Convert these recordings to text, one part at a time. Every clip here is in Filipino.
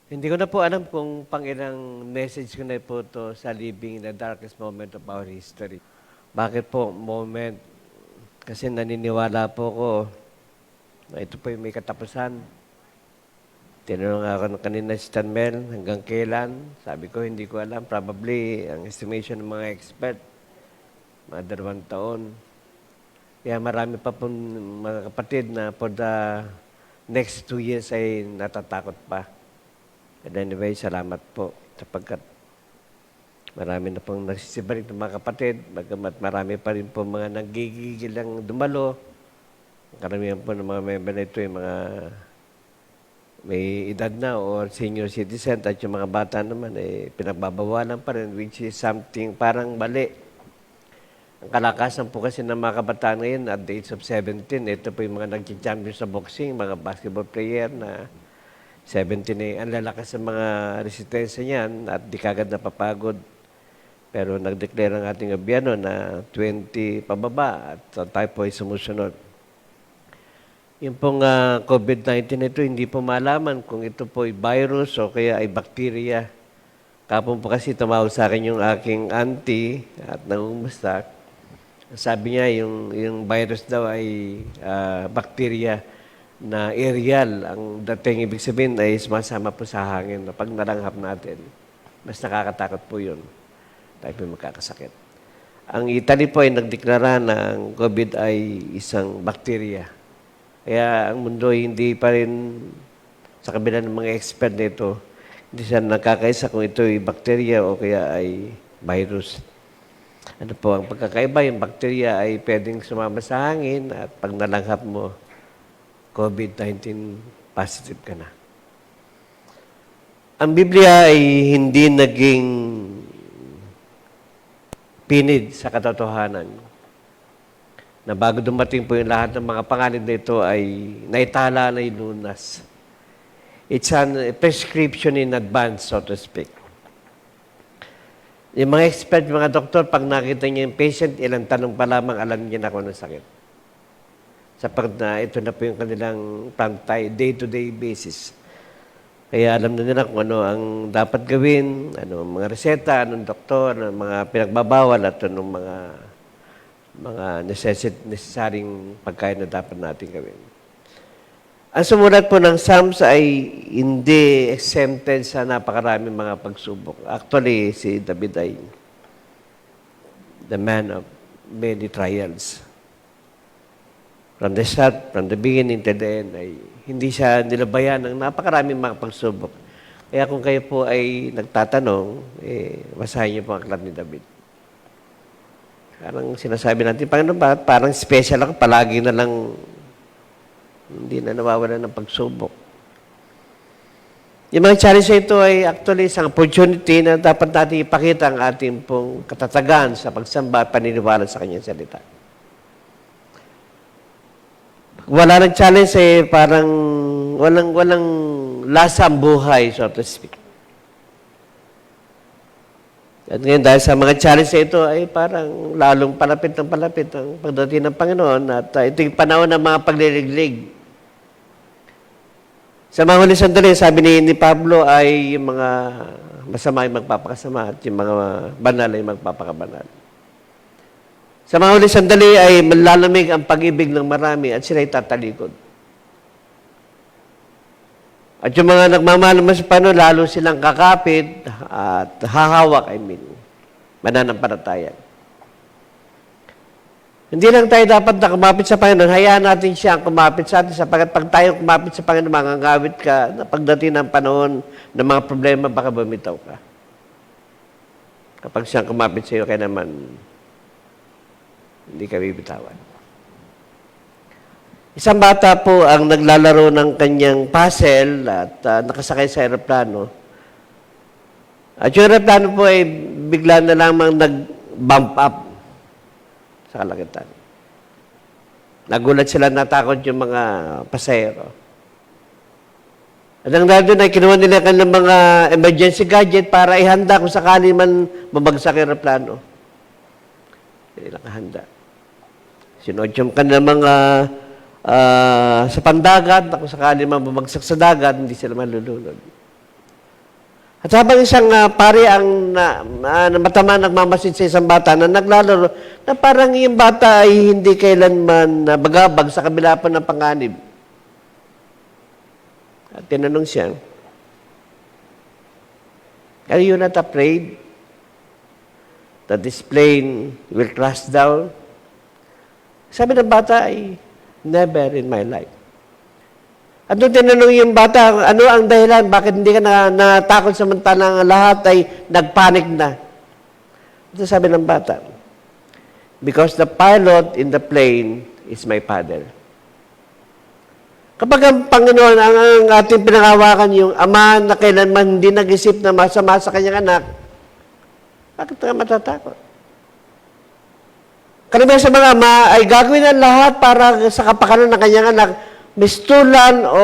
Hindi ko na po alam kung pang-ilang message ko na po to sa Living in the Darkest Moment of Our History. Bakit po moment? Kasi naniniwala po ko na ito po yung may katapusan. Tinanong ako kanina si Stan Mel, hanggang kailan? Sabi ko, hindi ko alam. Probably, ang estimation ng mga expert, mga 2 taon. Kaya marami pa po mga kapatid na for the next 2 years ay natatakot pa. And anyway, salamat po sapagkat marami na pong nagsisibalik ng mga kapatid, bagamat marami pa rin po mga nagigigil lang dumalo. Karamihan po ng mga member na ito yung mga may edad na or senior citizen at yung mga bata naman pinagbabawalan pa rin, which is something parang mali. Ang kalakasan po kasi ng mga kabataan ngayon at the age of 17, ito po yung mga nag-champion sa boxing, mga basketball player na 17 ang lalakas sa mga resistensya niyan at di kagad napapagod. Pero nag-declare ang ating gobyerno na 20 pababa at tayo po ay sumusunod. Yung pong COVID-19 ito, hindi po malaman kung ito po ay virus o kaya ay bacteria. Kapon po kasi tumawag sa akin yung aking auntie at nangumusta. Sabi niya yung virus daw ay bacteria na aerial. Ang dating ibig sabihin ay sumasama po sa hangin. Pag nalanghap natin, mas nakakatakot po yun. Tayo po magkakasakit. Ang Italy po ay nagdeklara ng COVID ay isang bacteria. Kaya ang mundo ay hindi pa rin, sa kabila ng mga expert nito, hindi siya nakakaisa kung ito ay bacteria o kaya ay virus. Ano po ang pagkakaiba? Yung bacteria ay pwedeng sumama sa hangin at pag nalanghap mo, COVID-19 positive ka na. Ang Biblia ay hindi naging pinid sa katotohanan na bago dumating po yung lahat ng mga pangalan nito ay naitala na yung lunas. It's a prescription in advance, so to speak. Yung mga expert, mga doktor, pag nakita niya yung patient, ilang tanong pa lamang, alam niya na kung anong sakit. Sapagkat na ito na po yung kanilang pantay, day-to-day basis. Kaya alam na nila kung ano ang dapat gawin, ano ang mga reseta, anong doktor, anong mga pinagbabawal, at anong mga necessaryong pagkain na dapat natin gawin. Ang sumulat po ng Psalms ay hindi exempted sa napakaraming mga pagsubok. Actually, si David ay the man of many trials. From the start, from the beginning to the end, ay hindi siya nilabayan ng napakaraming mga pagsubok. Kaya kung kayo po ay nagtatanong, basahin niyo po ang aklat ni David. Parang sinasabi natin, Panginoon ba, parang special ako, palagi na lang, hindi na nawawala ng pagsubok. Yung mga challenge ito ay actually isang opportunity na dapat natin ipakita ang ating pong katatagan sa pagsamba at paniniwala sa kanyang salita. Wala ng challenge parang walang lasa ang buhay, so to speak. At ngayon, dahil sa mga challenge na ito, ay parang lalong palapit ang pagdating ng Panginoon at ito yung panahon ng mga pagliliglig. Sa mga huli sandali, sabi ni Pablo ay yung mga masama ay magpapakasama at yung mga banal ay magpapakabanal. Sa mga huli sandali ay malalamig ang pag-ibig ng marami at sila'y tatalikod. At yung mga nagmamahal naman sa Panginoon, lalo silang kakapit at hahawak, mananampalataya. Hindi lang tayo dapat na kumapit sa Panginoon, hayaan natin siya ang kumapit sa atin sapagkat pag tayo kumapit sa Panginoon, mangangawit ka na pagdating ng panahon ng mga problema, baka bumitaw ka. Kapag siya kumapit sa iyo, kaya naman hindi ka bibitawan. Isang bata po ang naglalaro ng kanyang puzzle at nakasakay sa aeroplano. At yung aeroplano po ay bigla na lamang nag-bump up sa kalagitan. Nagulat sila, natakot yung mga pasahero. At ang dahil doon ay kinuha nila kanilang mga emergency gadget para ihanda kung sakali man mabagsak ang aeroplano. Hindi nakahanda. Sinuot yung kanilang mga sa pandagat, na kung sakali man bumagsak sa dagat, hindi sila malulunod. At habang isang pari ang matama nagmamasid sa isang bata na naglalaro, na parang yung bata ay hindi kailanman bagabag sa kabila pa ng panganib. At tinanong siya, "Are you not afraid that this plane will crash down?" Sabi ng bata ay, "Never in my life." At nung tinanong yung bata, ano ang dahilan? Bakit hindi ka natakot samantalang lahat ay nagpanik na? Ito sabi ng bata, "Because the pilot in the plane is my father." Kapag ang Panginoon ang ating pinangawakan, yung ama na kailanman hindi nag-isip na masama sa kanyang anak, bakit ka matatakot? Karamihan sa mga ama ay gagawin ang lahat para sa kapakanan ng kanyang anak, mistulan o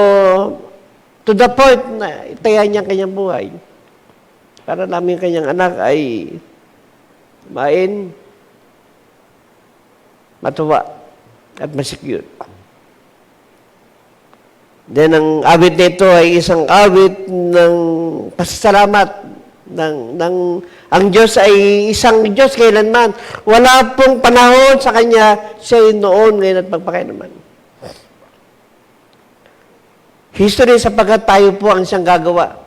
to the point na itaya niya ang kanyang buhay. Para namin kanyang anak ay matuwa at masecure. Then ang awit nito ay isang awit ng pasasalamat ang Diyos ay isang Diyos kailanman. Wala pong panahon sa Kanya, siya noon, ngayon at magpakailanman. History sapagkat tayo po ang siyang gagawa.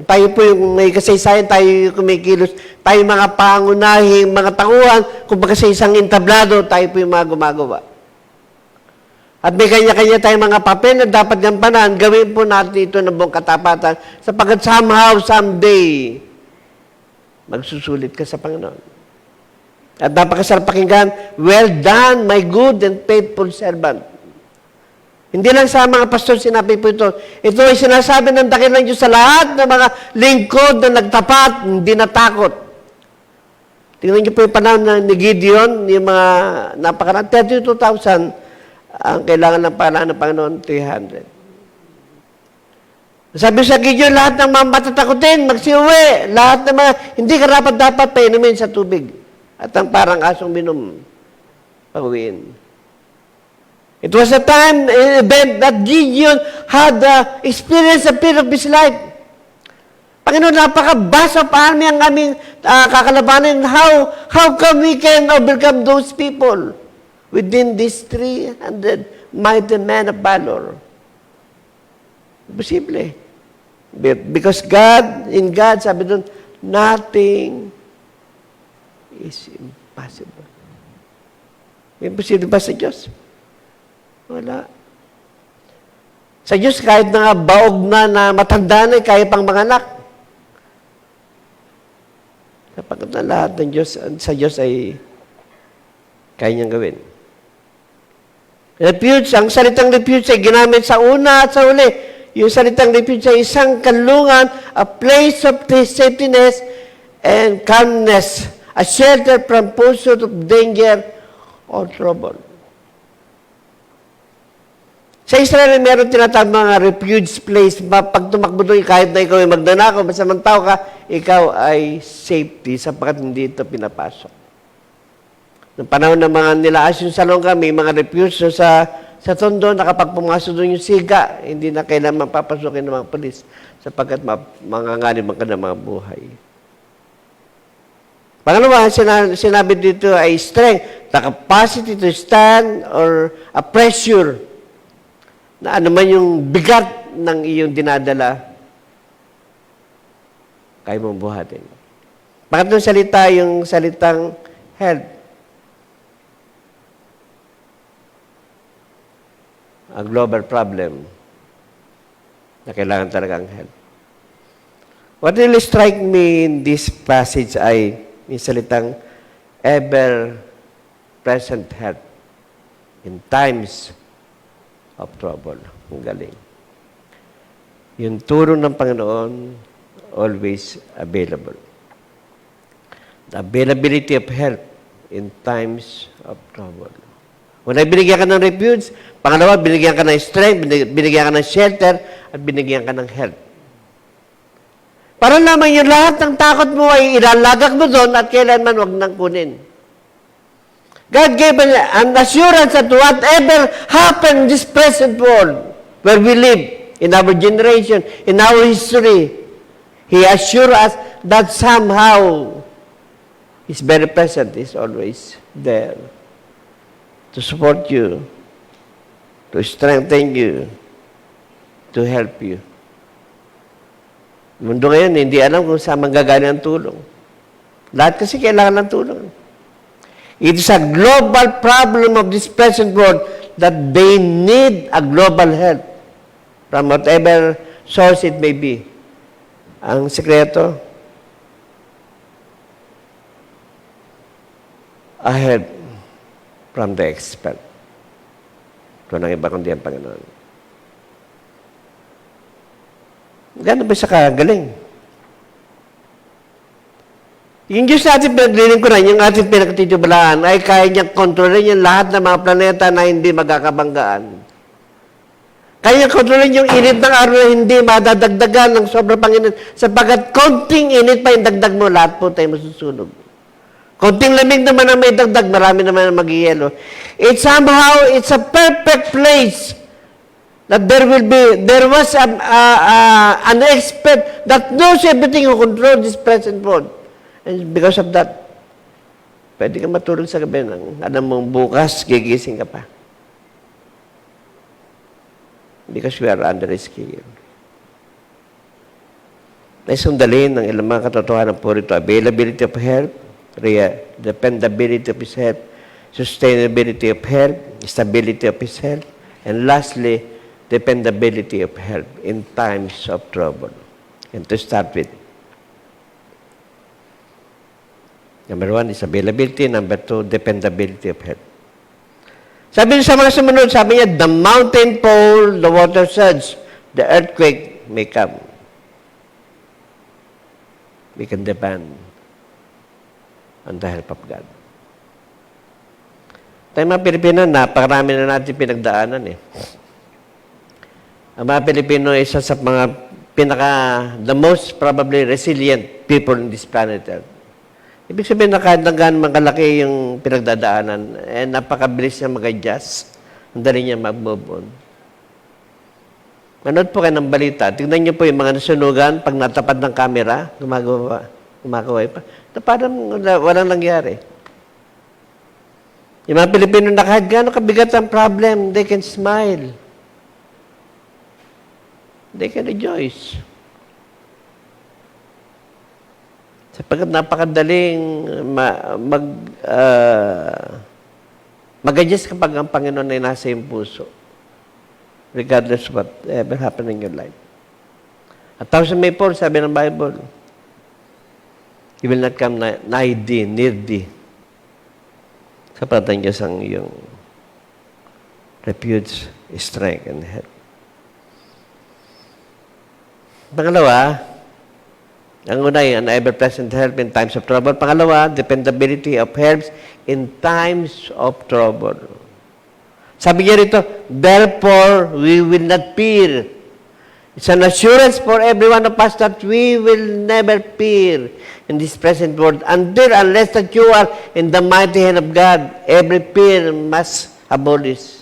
Tayo po yung may kasaysayan, tayo yung kumikilos, tayo mga pangunahing, mga tauhan, kung baka sa isang entablado, tayo po yung mga gumagawa. At may kanya-kanya tayong mga papel na dapat gampanan, gawin po natin ito ng buong katapatan, sapagkat somehow, someday, magsusulit ka sa Panginoon. At napakasarap pakinggan, "Well done, my good and faithful servant." Hindi lang sa mga pastor sinabi po ito. Ito ay sinasabi ng dakilang Diyos sa lahat ng mga lingkod na nagtapat, hindi natakot. Tingnan niyo po yung panahon ni Gideon, yung mga napakaraan, 32,000 ang kailangan ng panahon ng Panginoon, 300. Sabi sa Gideon, lahat ng mga matatakutin, magsiuwi. Lahat ng mga hindi karapat-dapat painumin sa tubig. At ang parang asong binom, pauwiin. It was a time, an event that Gideon had experienced a period of his life. Panginoon, napaka-vast of army ang aming kakalabanin. How come we can overcome those people within these 300 mighty men of valor? Imposible. Because in God, sabi doon, nothing is impossible. Imposible ba sa Diyos? Wala. Sa Diyos, kahit na baog na matanda na, kaya pang mga anak. Sapagkat na lahat ng Diyos, sa Diyos ay kaya niyang gawin. Refuge, ang salitang refuge ay ginamit sa una at sa uli. Yung salitang refuge ay isang kanlungan, a place of safetyness and calmness, a shelter from pursuit of danger or trouble. Sa Israel, meron tinatawag mga refuge place. Pag tumakbo doon, kahit na ikaw ay magnanakaw, basta man tao ka, ikaw ay safety sapagkat hindi ito pinapasok. Noong panahon ng mga nilaas yung salongga, may mga refuge sa tondo na kapag pumasok doon yung siga, hindi na kailangan papasukin ng mga polis sapagkat manganganib ang kanilang mga buhay. Pangalawa, sinabi dito ay strength, the capacity to stand or a pressure na ano man yung bigat ng iyong dinadala, kaya mong buhatin. Pangatlong salita, yung salitang help. A global problem na kailangan talagang help. What really strike me in this passage ay yung salitang ever-present help in times of trouble. Ang galing. Yung turo ng Panginoon, always available. The availability of help in times of trouble. Una, binigyan ka ng refuge. Pangalawa, binigyan ka ng strength, binigyan ka ng shelter, at binigyan ka ng help. Para naman yung lahat ng takot mo ay ilalagak mo doon at kailanman wag nang kunin. God gave an assurance that whatever happened in this present world, where we live, in our generation, in our history, He assures us that somehow He's very present, He's always there to support you, to strengthen you, to help you. Mundo ngayon, hindi alam kung saan manggagaling ang tulong. Lahat kasi kailangan ng tulong. It is a global problem of this present world that they need a global help from whatever source it may be. Ang sekreto, a help from the expert. Ito nang iba kundi ang Panginoon. Gano'n ba siya kagaling? Yung Diyos natin pinaglilingkuran, yung ating pinagtitiwalaan, ay kaya niyang kontrolin yung lahat ng mga planeta na hindi magkakabanggaan. Kaya kontrolin yung init ng araw na hindi madadagdagan ng sobrang panginit sapagkat konting init pa yung dagdag mo, lahat po tayo masusunog. Konting lamig naman ang may dagdag, marami naman ang mag-ielo. It's a perfect place that there was an expert that knows everything who controls this present world. And because of that, pwede ka matulog sa gabi ng alam mong bukas, gigising ka pa. Because we are under His care. Naisundalin ng ilang mga katotohanan po rito, availability of help, dependability of His help, sustainability of help, stability of His help, and lastly, dependability of help in times of trouble. And to start with, number 1 is availability, number 2, dependability of help. Sabi niya sa mga sumunod, sabi niya, the mountain fall, the water surge, the earthquake may come. We can depend on the help of God. Tayo mga Pilipino, napakarami na natin pinagdaanan eh. Ang mga Pilipino ay isa sa mga the most probably resilient people in this planet Earth. Ibig sabihin na kahit na gaano makalaki yung pinagdadaanan, napakabilis niya mag-adjust. Ang dali niya mag-move on. Manood po kayo ng balita. Tingnan niyo po yung mga nasunugan, pag natapad ng camera, gumakaway pa. Na parang walang nangyari. Yung mga Pilipino na kahit gaano kabigat ang problem, they can smile. They can rejoice. Sapagkat napakadaling mag-adjust kapag ang Panginoon ay nasa iyong puso. Regardless of whatever happened in your life. 1,000 may fall, sabi ng Bible. He will not come nigh thee, near thee. Sapat ang Diyos ang iyong refuge, strength, and help. Pangalawa, ang una ay an ever-present help in times of trouble. Pangalawa, dependability of helps in times of trouble. Sabi niya rito, therefore, we will not fear. It's an assurance for every one of us that we will never fear in this present world unless that you are in the mighty hand of God. Every fear must abolish.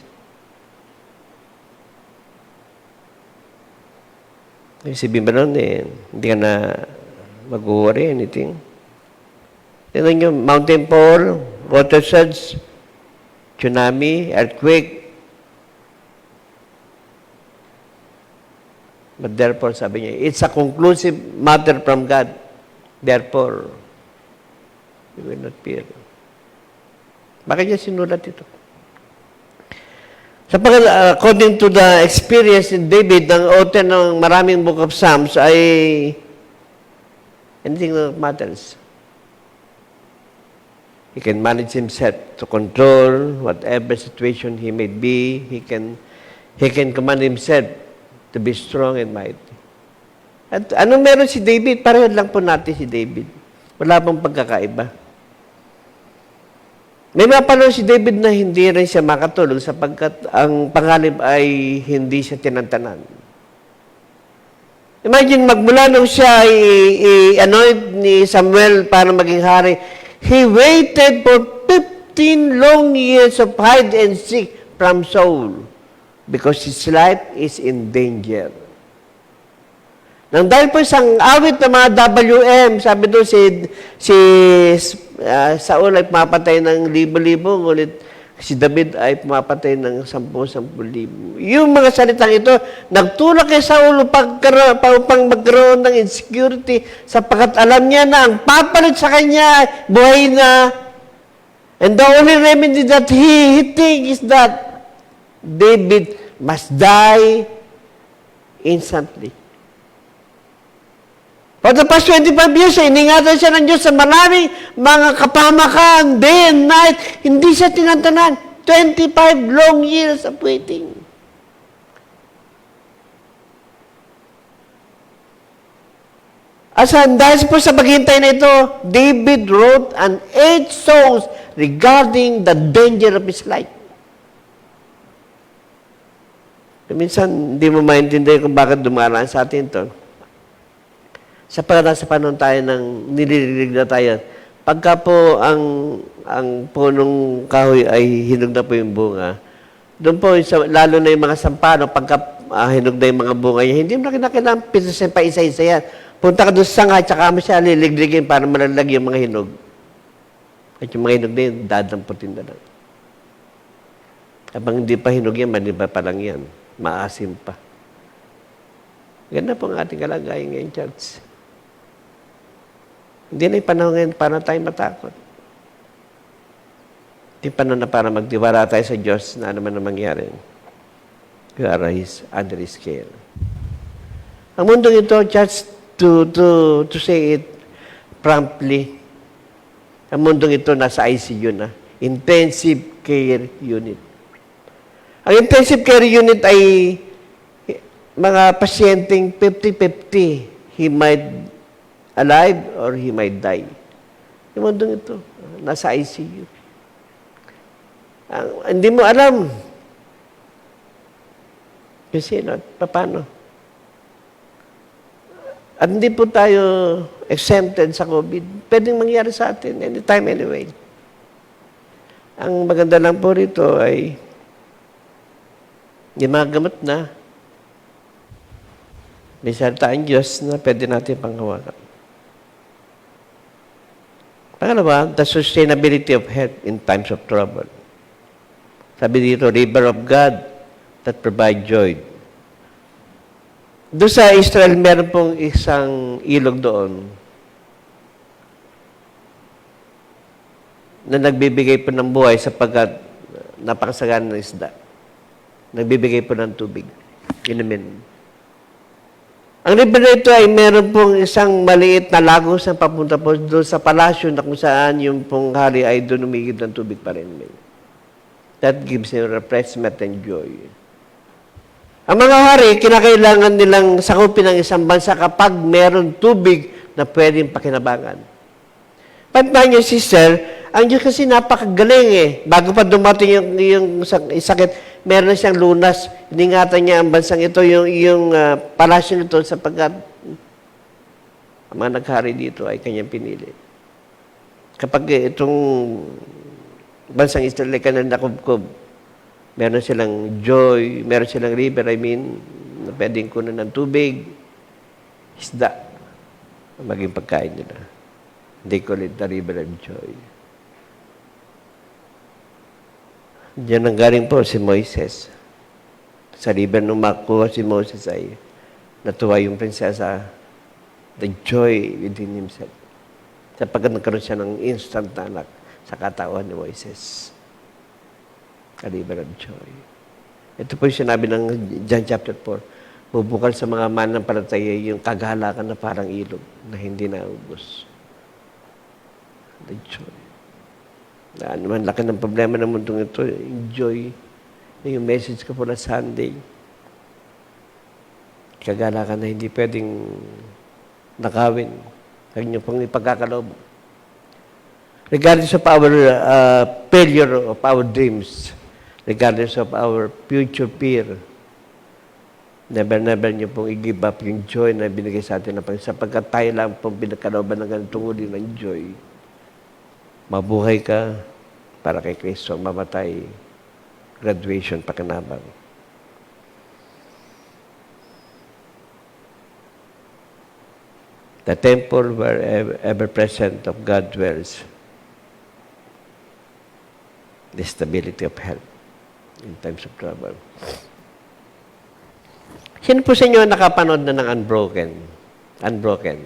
Sabihin ba nun hindi ka na mag-worry, anything. Tignan nyo, mountain fall, water surge, tsunami, earthquake. But therefore, sabi niya, it's a conclusive matter from God. Therefore, you will not fear. Bakit niya sinulat ito? According to the experience in David, ng author ng maraming book of Psalms, ay anything that matters. He can manage himself to control whatever situation he may be. He can command himself to be strong and mighty. At anong meron si David? Pareho lang po natin si David. Wala pong pagkakaiba. May mga panahon si David na hindi rin siya makatulog sapagkat ang pangalip ay hindi siya tinantanan. Imagine, magmula nung siya i-anoint ni Samuel para maging hari, he waited for 15 long years of hide and seek from Saul because his life is in danger. Nang dahil po isang awit ng mga WM, sabi doon si Saul ay pumapatay ng libo-libo, ngunit si David ay pumapatay ng 10,000. Yung mga salitang ito, nagtulak kay Saul upang magkaroon ng insecurity sapagkat alam niya na ang papalit sa kanya, buhay na. And the only remedy that he thinks is that David must die instantly. For the past 25 years, iningatan siya ng Diyos sa maraming mga kapamakan, day and night. Hindi siya tinantanan. 25 long years of waiting. Dahil po sa paghintay na ito, David wrote an 8 songs regarding the danger of his life. Minsan, hindi mo maintindihan kung bakit dumaraan sa atin ito. Sapagkat nasa panahon tayo ng nilililig na tayo, pagka po ang punong kahoy ay hinog na po yung bunga, doon po, lalo na yung mga sampano, pagka hinog na yung mga bunga niya, hindi mo na kailangan pinasin pa isa-isa yan. Punta ka doon sa sanga, tsaka mo siya liligligin para malalag yung mga hinog. At yung mga hinog na yun, dadamputin na lang. Habang hindi pa hinog yan, maniba pa lang yan. Maasim pa. Ganda po ang ating kalagayan ngayon, church. Hindi na yung panahon ngayon para tayo matakot. Hindi panahon na para magtiwala tayo sa Diyos na ano man ang mangyari. We are under His care. Ang mundong ito, church, to say it promptly, ang mundong ito nasa ICU na. Intensive Care Unit. Ang Intensive Care Unit ay mga pasyenteng 50-50. He might alive or he might die. Yung mundong ito, nasa ICU. Hindi mo alam. Kasi, paano? At hindi po tayo exempted sa COVID. Pwedeng mangyari sa atin, anytime, anyway. Ang maganda lang po rito ay yung mga gamot na may salita ang Diyos na pwede natin panghawakan. Pangalawa, the sustainability of health in times of trouble. Sabi dito, river of God that provide joy. Doon sa Israel, meron pong isang ilog doon na nagbibigay po ng buhay sapagkat napakasagan ng isda. Nagbibigay po ng tubig. Inumin. Ang river na ito ay meron pong isang maliit na lagos na papunta po doon sa palasyo na kung saan yung pong hari ay doon umigib ng tubig pa rin. That gives him refreshment and joy. Ang mga hari, kinakailangan nilang sakupin ng isang bansa kapag meron tubig na pwedeng pakinabangan. Pantahan niyo, sister, ang Diyos kasi napakagaling eh. Bago pa dumating yung sakit, meron na siyang lunas. Iningatan niya ang bansang ito, yung palasyo nito sapagkat ang mga naghari dito ay kanyang pinili. Kapag itong bansang Israel ay kanyang nakubkob, meron silang joy, meron silang river, na pwedeng kunan ng tubig, isda, maging pagkain nila. They call it the river of joy. Diyan ang galing po si Moises. Sa river nung makuha si Moses ay natuwa yung prinsesa, the joy within himself. Sapagkat nagkaroon siya ng instant na anak sa katawan ni Moises. A river of joy. Ito po yung sinabi ng John chapter 4. Bubukal sa mga mananampalataya yung kagalakan na parang ilog na hindi naubos. The joy. Naman, laki ng problema ng mundong ito. Enjoy. Yung message ko po na Sunday. Kagalakan na hindi pwedeng nakawin. Huwag niyo pong ipagkakaloob. Regardless of our failure of our dreams, regardless of our future fear, never niyo pong i-give up yung joy na binigay sa atin ng Panginoon. Sapagkat tayo lang pong pinagkalooban ng ganitong uli ng joy. Mabuhay ka para kay Kristo, mamatay, graduation, pakinabang. 1 Corinthians the temple where ever-present of God dwells, the stability of health in times of trouble. Sino po sa inyo nakapanood na ng Unbroken? Unbroken.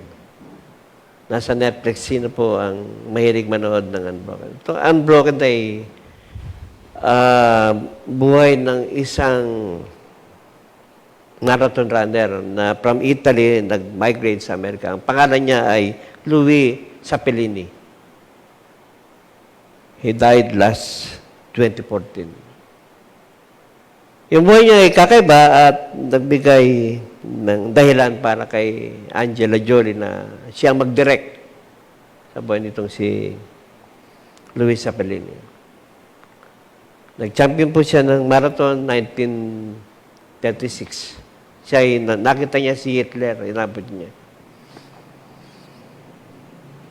Nasa Netflix, sino po ang mahilig manood ng Unbroken? Itong Unbroken ay buhay ng isang marathon runner na from Italy, nag-migrate sa Amerika. Ang pangalan niya ay Louis Sapellini. He died last 2014. Yung buhay niya ay kakaiba at nagbigay ng dahilan para kay Angela Jolie na siyang mag-direct sa buhay nitong si Louis Sapellini. Nag-champion po siya ng marathon 1936. Siya ay nakita niya si Hitler, inabot niya.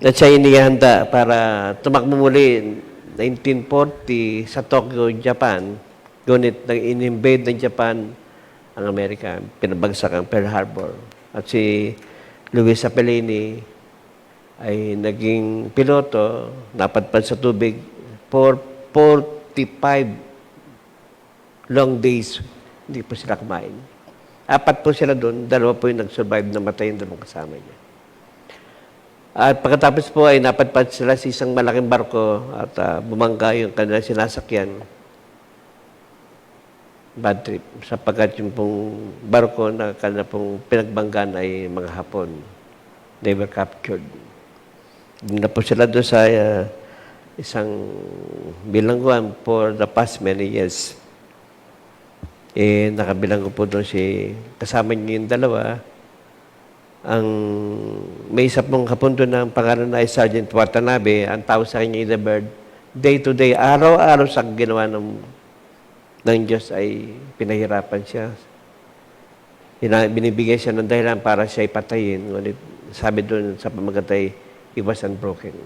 At siya inihanda para tumakbo muli 1940 sa Tokyo, Japan. Ngunit nag-invade ng Japan ang Amerika. Pinabagsak ang Pearl Harbor. At si Louis Sapellini ay naging piloto, napadpad sa tubig for 45 long days. Hindi po sila kumain. 4 po sila doon, 2 po yung nag-survive na matay yung 2 kasama niya. At pagkatapos po ay napadpad sila sa isang malaking barko at bumangga yung kanilang sinasakyan. Bad trip. Sapagkat yung pong barko na kanilang pong pinagbanggan ay mga Hapon. They were captured. Doon na po sila doon sa isang bilangguan for the past many years. Nakabilanggo po doon kasama niya yung 2. May isa pong Hapon doon na ang pangalan na ay Sergeant Watanabe. Ang tawag sa kanya the bird. Day to day, araw-araw sa ginawa ng Diyos ay pinahirapan siya. Binibigay siya ng dahilan para siya ipatayin. Ngunit sabi doon sa pamagatay, he was unbroken.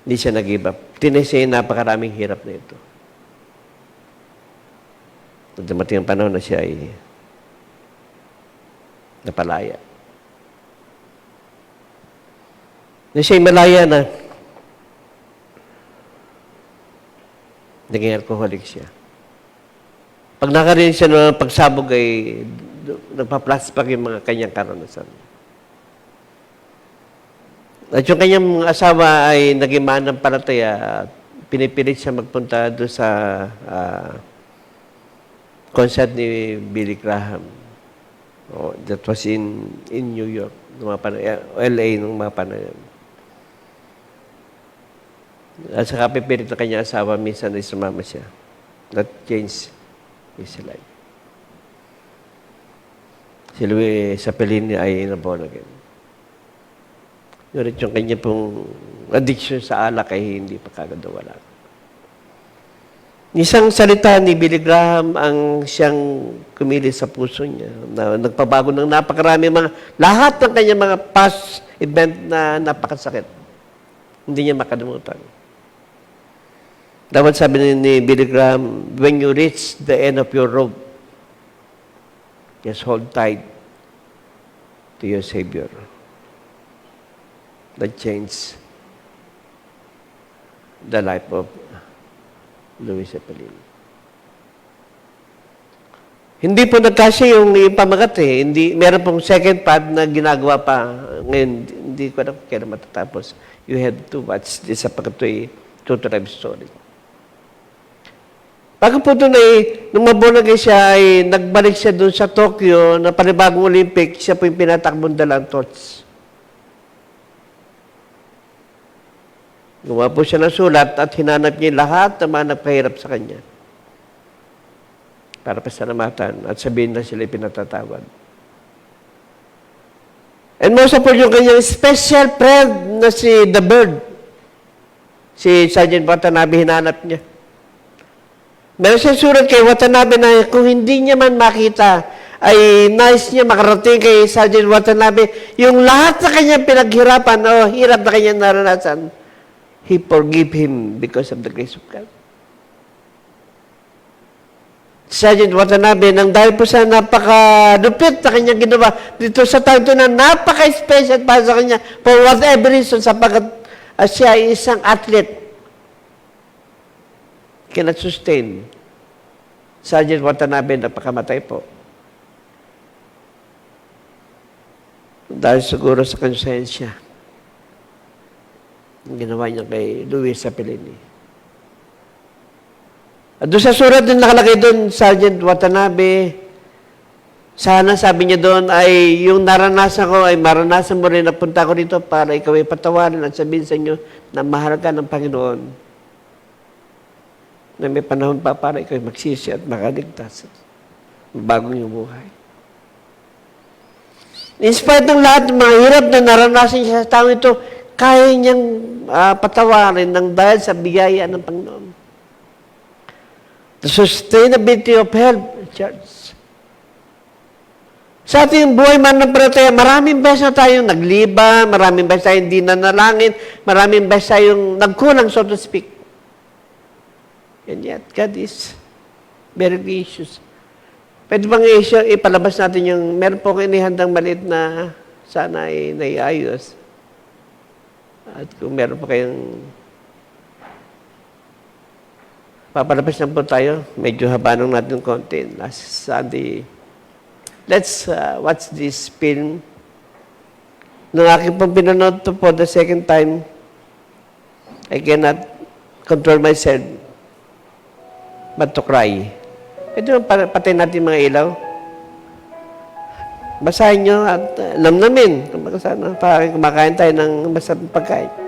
Hindi siya nag-give up. Tinesay napakaraming hirap na ito. Dumating ang panahon na siya ay napalaya. Na siya ay malaya na naging alcoholic siya. Pag nakarinig siya ng pagsabog ay nagpa-flashback yung mga kanyang karanasan. At yung kanyang asawa ay naging mananampalataya at pinipilit siya magpunta doon sa concert ni Billy Graham. That was in New York, LA nung mga panahon. At saka pipilit na kanyang asawa, minsan ay sumama siya. That changed his life. Si Louis Sapellini ay na-born again. Ngunit yung kanya pong addiction sa alak ay hindi pa kagad wala. Isang salita ni Billy Graham ang siyang kumilos sa puso niya, na nagpabago ng napakarami lahat ng kanyang mga past event na napakasakit. Hindi niya makalimutan. Dapat sabi ni Billy Graham, when you reach the end of your rope, just hold tight to your Savior. That changed the life of Louis Sapellini. Hindi po nagkasya yung pamagat eh. Meron pong second part na ginagawa pa. Ngayon, hindi ko alam kailan matatapos. You have to watch this sapagkat ito'y true to life story. Bago po doon nung mabunagay siya, ay nagbalik siya doon sa Tokyo na panibagong Olympic, siya po yung pinatakbong dalang torch. Gumawa po siya ng sulat at hinanap niya lahat ng mga nagpahirap sa kanya para pasalamatan at sabihin na sila pinatatawad. And most of all, yung kanyang special friend na si The Bird, si Sergeant Watanabe, hinanap niya. Meron siya surat kay Watanabe na kung hindi niya man makita, ay nice niya makarating kay Sergeant Watanabe yung lahat sa kanyang pinaghirapan o hirap na kanyang naranasan. He forgive him because of the grace of God. Sergeant Watanabe, nang dahil po sa napaka-lupit na kanyang ginawa dito sa tao ito na napaka-special para sa kanya for whatever reason sapagkat siya ay isang athlete. Cannot sustain. Sergeant Watanabe, napakamatay po. Dahil siguro sa konsensya. Ang ginawa niya kay Luis Apellini. At doon sa surat din nakalagay doon, Sergeant Watanabe, sana sabi niya doon ay yung naranasan ko ay maranasan mo rin na punta ko dito para ikaw ay patawarin at sabihin sa inyo na mahal ka ng Panginoon. Na may panahon pa para ikaw ay magsisi at makaligtas. Bagong yung buhay. In spite ng lahat ng mga hirap na naranasan siya sa tao ito, kaya niyang patawarin ng dahil sa biyaya ng Panginoon. The sustainability of health, church. Sa ating buhay mananampalataya, maraming beses na tayong nagliba, maraming beses tayong hindi nanalangin, maraming beses tayong nagkulang, so to speak. And yet, God is very gracious. Pwede bang ipalabas natin yung, meron po kayo inihandang maliit na sana ay naiayos. At kung meron pa kayong papalabas na po tayo. Medyo habanong natin konti. Last Sunday. Let's watch this film. Nung aking pong pinanood to for the second time, I cannot control myself but to cry. Pwede mo patayin natin mga ilaw. Basahin nyo at namnamin. Para kumakain tayo ng masarap pagkain.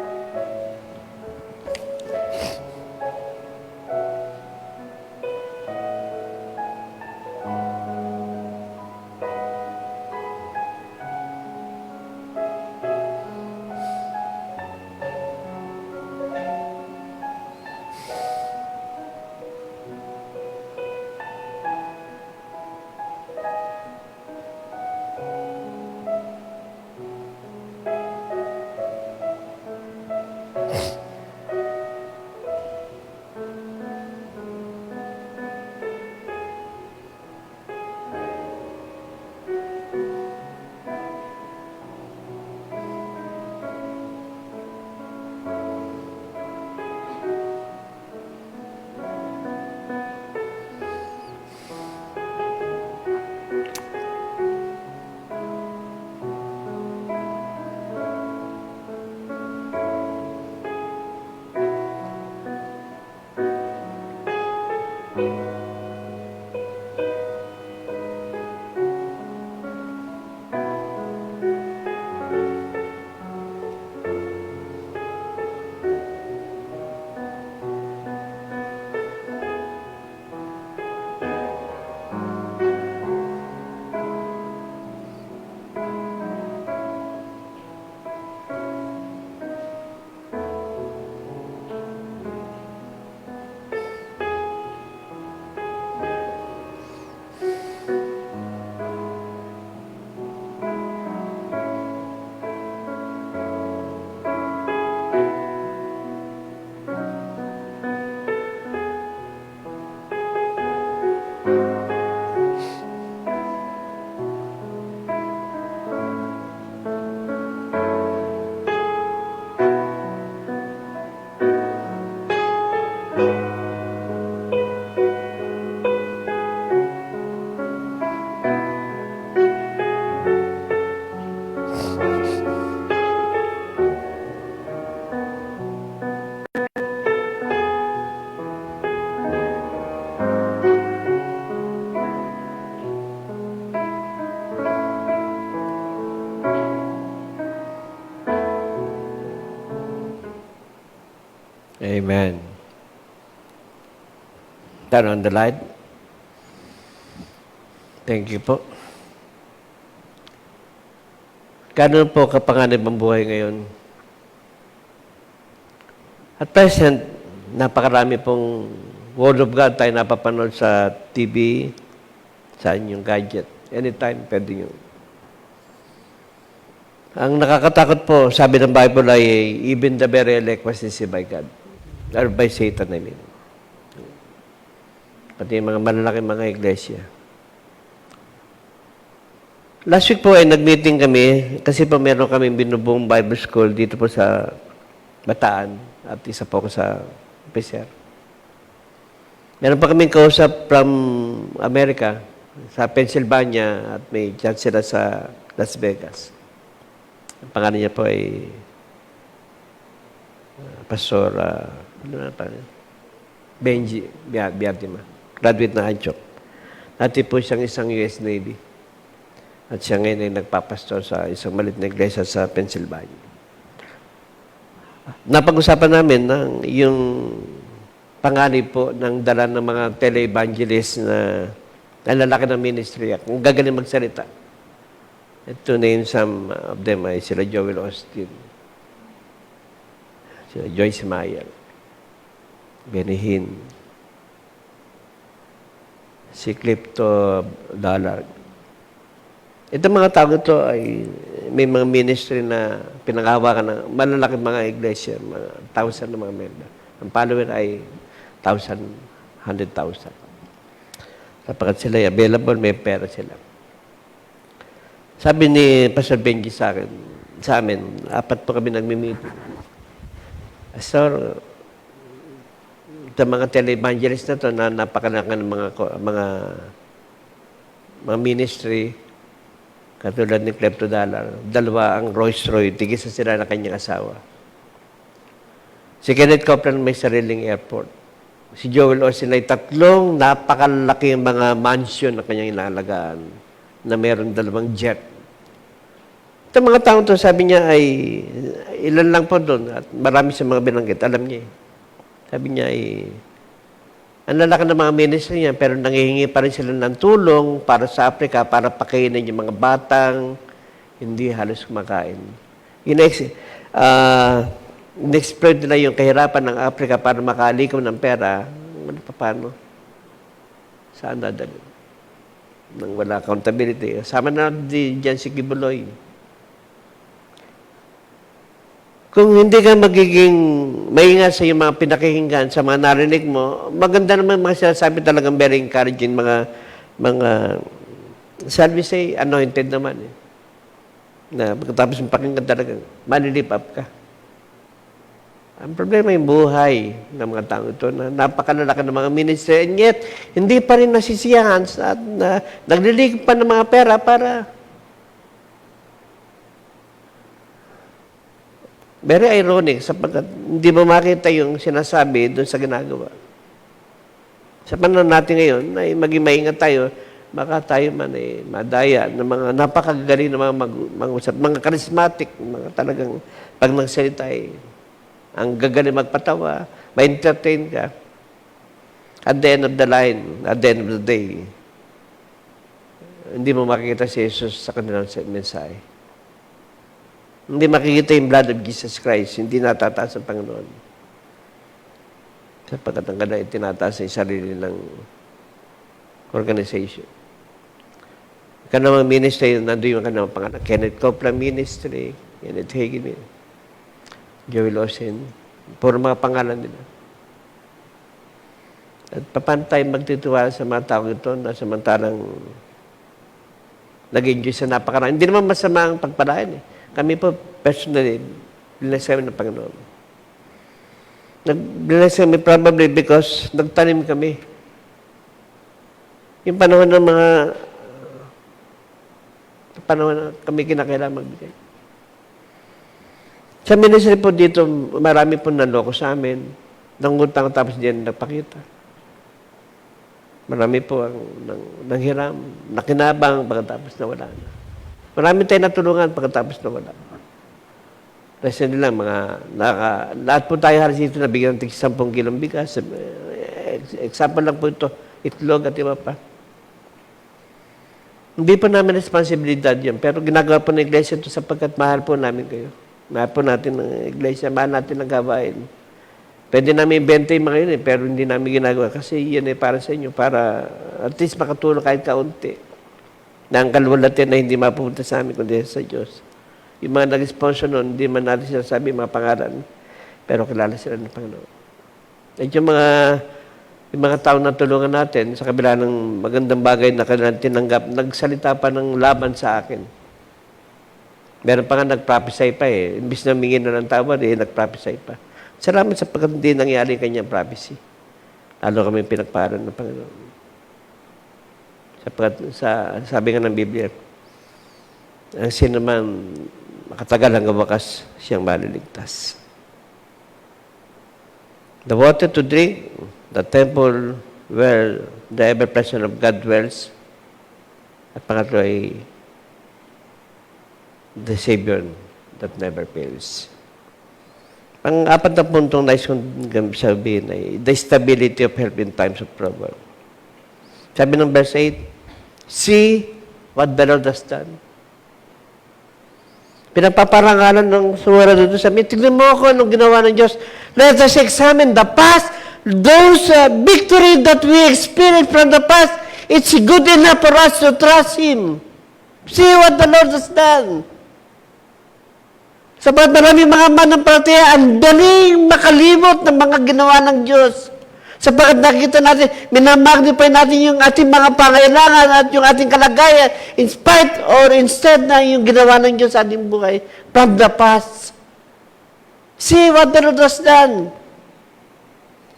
Amen. Turn on the light. Thank you po. Ganun po kapanganib ang buhay ngayon. At present, napakarami pong Word of God tayo napapanood sa TV, sa inyong gadget. Anytime, pwede nyo. Ang nakakatakot po, sabi ng Bible ay, even the very elect was deceived by God. Or by Satan, I mean. pati yung mga malalaking mga iglesia. Last week po ay nag-meeting kami kasi po meron kami binubuong Bible School dito po sa Bataan at isa po ako sa officer. Meron pa kaming kausap from America, sa Pennsylvania at may church sila sa Las Vegas. Ang pangalan niya po ay Pastor ano na pangalan? Benji Biartima. Graduate na Antioch. Dati po siyang isang US Navy. At siya ngayon ay nagpapastor sa isang maliit na iglesia sa Pennsylvania. Napag-usapan namin ng yung panganib po ng dala ng mga tele-evangelist na lalaki ng ministry. Kung gagaling magsalita. To name some of them ay sila Joel Austin, sila Joyce Meyer, Benny Hinn, si Clifton Dallard. Itong mga tao ito ay may mga ministry na pinangahawakan ng malalaking mga iglesia, mga 1,000 na mga member. Ang follower ay 1,000, 100,000. Sapagkat sila ay available, may pera sila. Sabi ni Pastor Benji sa amin, 4 po kami nagmi-meeting. Pastor, ito mga tele-evangelist na ito na napakalakan ng mga ministry, katulad ni Clifton Dallard, 2 ang Rolls-Royce, tigisa sila na kanyang asawa. Si Kenneth Copeland may sariling airport. Si Joel Austin ay 3 napakalaking mga mansion na kanyang inalagaan na mayroong 2 jet. Itong mga taong to, sabi niya ay ilan lang po doon at marami sa mga binanggit. Alam niya eh. Sabi niya ay ang lalaki ng mga ministry niya, pero nangihingi pa rin sila ng tulong para sa Africa, para pakainin yung mga batang hindi halos kumakain. In-exploit nila yung kahirapan ng Africa para makalikom ng pera. Ano pa paano? Saan dadali? Nang wala accountability. Sama na dyan si Kibuloy. Kung hindi ka magiging maingat sa yung mga pinakikinggan, sa mga narinig mo, maganda naman mga sinasabi talagang very encouraging, mga shall we say, anointed naman. Eh. Na pagkatapos ng pakinggan talagang, malilip up ka. Ang problema yung buhay ng mga tao ito na napakalalaki ng mga ministry and yet, hindi pa rin nasisiyahan at naglilig pa ng mga pera para very ironic sapagkat hindi mo makita yung sinasabi doon sa ginagawa. Sa panahon natin ngayon, ay maging maingat tayo, baka tayo man ay madaya ng mga napakagaling na mga mag-usap, mga charismatic, mga talagang pag nagsalita ay ang gagaling magpatawa, ma-entertain ka. At the end of the line, at the end of the day, hindi mo makikita si Jesus sa kanilang mensahe. Hindi makikita yung blood of Jesus Christ, hindi natataas ang Panginoon. Sapagkat ang kanya itinataas sa sarili ng organization. Kanang ministry, nandun yung kanang pangalan. Kenneth Copeland Ministry, Kenneth Hagin, Joel Austin, puro mga pangalan nila. At paano tayo magtitiwala sa mga tao ito na samantalang nag-enjoy sa napakarami. Hindi naman masama ang pagpalain eh. Kami po, personally, bless kami ng Panginoon. Bless kami probably because nagtanim kami. Yung panahon ng panahon na kami kinakailangan magbigay. Sa ministry po dito, marami po naloko sa amin. Nangutang tapos diyan nagpakita. Marami po ang nanghiram, nakinabang pagkatapos na wala na. Marami tayong natulungan pagkatapos na wala. Recently lang, lahat po tayo halos dito nabigyan ng 10 kilong bigas. Example lang po ito, itlog at iba pa. Hindi po namin responsibilidad yan, pero ginagawa po ng iglesia ito sapagkat mahal po namin kayo. Mahal po natin ng iglesia, mahal natin ng gawain. Pwede namin ibenta yung mga yun pero hindi namin ginagawa kasi yan ay para sa inyo, para at least makatulong kahit kaunti. Na ang kalwalatian na hindi mapupunta sa amin kundi sa Diyos. Yung mga nag-sponsor noon, hindi man natin sinasabi mga pangalan, pero kilala sila ng Panginoon. At yung mga Yung mga tao na tulungan natin, sa kabila ng magandang bagay na kanilang tinanggap, nagsalita pa ng laban sa akin. Meron pa nga nag-prophesy pa eh. Imbis na humingi na ng tawad, nag-prophesy pa. Salamat sa pagkat hindi nangyari kanyang prophecy. Lalo kami pinagparan ng Panginoon. Sabi nga ng Biblia, ang sino man makatagal hanggang wakas, siyang maliligtas. The water to drink, the temple where the ever-presence of God dwells, at pangatlo ay the Savior that never fails. Ang-apat na puntong nais kong sabihin ay the stability of help in times of trouble. Sabi ng verse 8, see what the Lord has done. Pinapaparangalan ng sumura dito sa amin, tignan mo ako anong ginawa ng Diyos. Let us examine the past, those victory that we experienced from the past. It's good enough for us to trust Him. See what the Lord has done. Sapat maraming mga manampalataya, ang daling makalimot ng mga ginawa ng Diyos. Sapagat nakita natin, minamagnify natin yung ating mga pangailangan at yung ating kalagayan in spite or instead na yung ginawa ng Diyos sa ating buhay from the past. See what the Lord has done.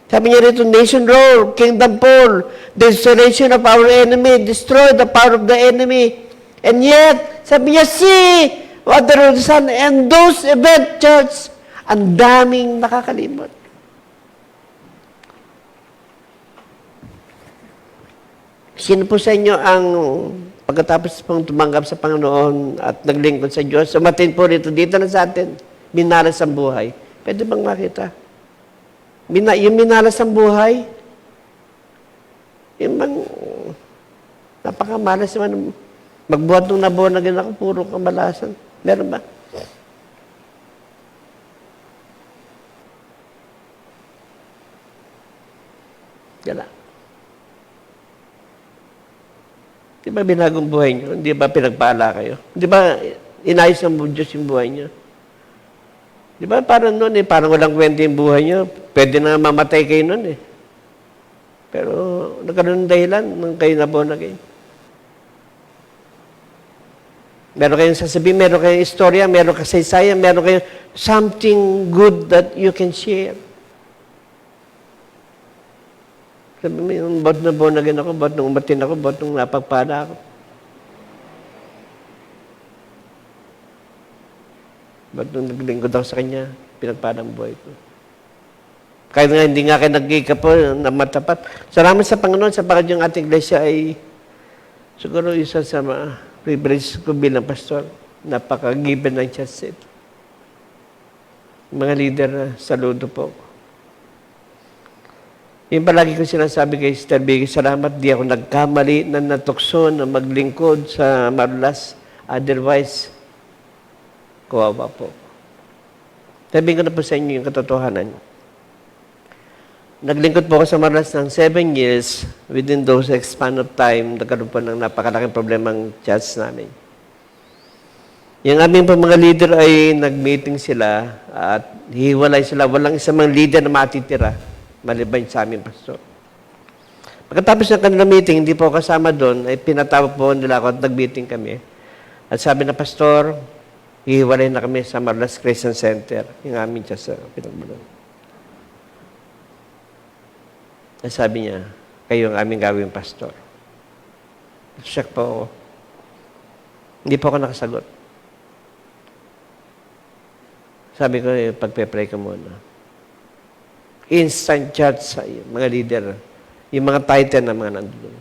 Sabi niya rito, nation roll, kingdom fall, desolation of our enemy, destroy the power of the enemy. And yet, sabi niya, see what the Lord has done. And those event, church, ang daming nakakalimot. Sino po sa inyo ang pagkatapos pong tumanggap sa Panginoon at naglingkod sa Diyos, umatin po dito na sa atin, minalas ang buhay. Pwede bang makita? Yung minalas ang buhay, yung bang napakamalas naman. Magbuhat nung nabunagan ako, puro kamalasan. Meron ba? Gala. Di ba binagong buhay niyo? Di ba pinagpala kayo? Di ba inayos ng Diyos yung buhay niyo? Di ba parang noon parang walang kwenta yung buhay niyo. Pwede na mamatay kayo noon eh. Pero nagkaroon ng dahilan nung kayo nabunagay. Meron kayong sasabihin, meron kayong istorya, meron kasaysayan, meron kayong something good that you can share. Sabi mo, yung ba't nabunagin ako, ba't nung umatin ako, ba't nung napagpala ako. Ba't nung naglingkod ako sa Kanya, pinagpala ang buhay ko. Kahit nga hindi nga kayo nagkika po, na matapat. Salamat sa Panginoon, sapagkat yung ating iglesia ay siguro isa sa mga privilege ko bilang pastor. Napaka-given ng chance ito. Mga leader, saludo po. Yung palagi ko sinasabi kay Sister Vicky, salamat di ako nagkamali na natukso na maglingkod sa Marulas. Otherwise, kawawa po. Sabihin ko na po sa inyo yung katotohanan. Naglingkod po ako sa Marulas ng 7 years. Within those span of time, nagkaroon po ng napakalaking problemang church namin. Yung aming mga leader ay nag-meeting sila at hiwalay sila. Walang isang mga leader na matitira maliban sa aming pastor. Pagkatapos ng kanilang meeting, hindi po kasama doon, ay pinatawag po nila ako at nag-meeting kami. At sabi na, Pastor, hihiwalay na kami sa Marulas Christian Center, yung aming church sa pinagbulan. At sabi niya, kayo ang aming gawing pastor. Shock po ako. Hindi po ako nakasagot. Sabi ko, pagpe-pray ka muna. Instant chat sa mga leader, yung mga title na mga nandun.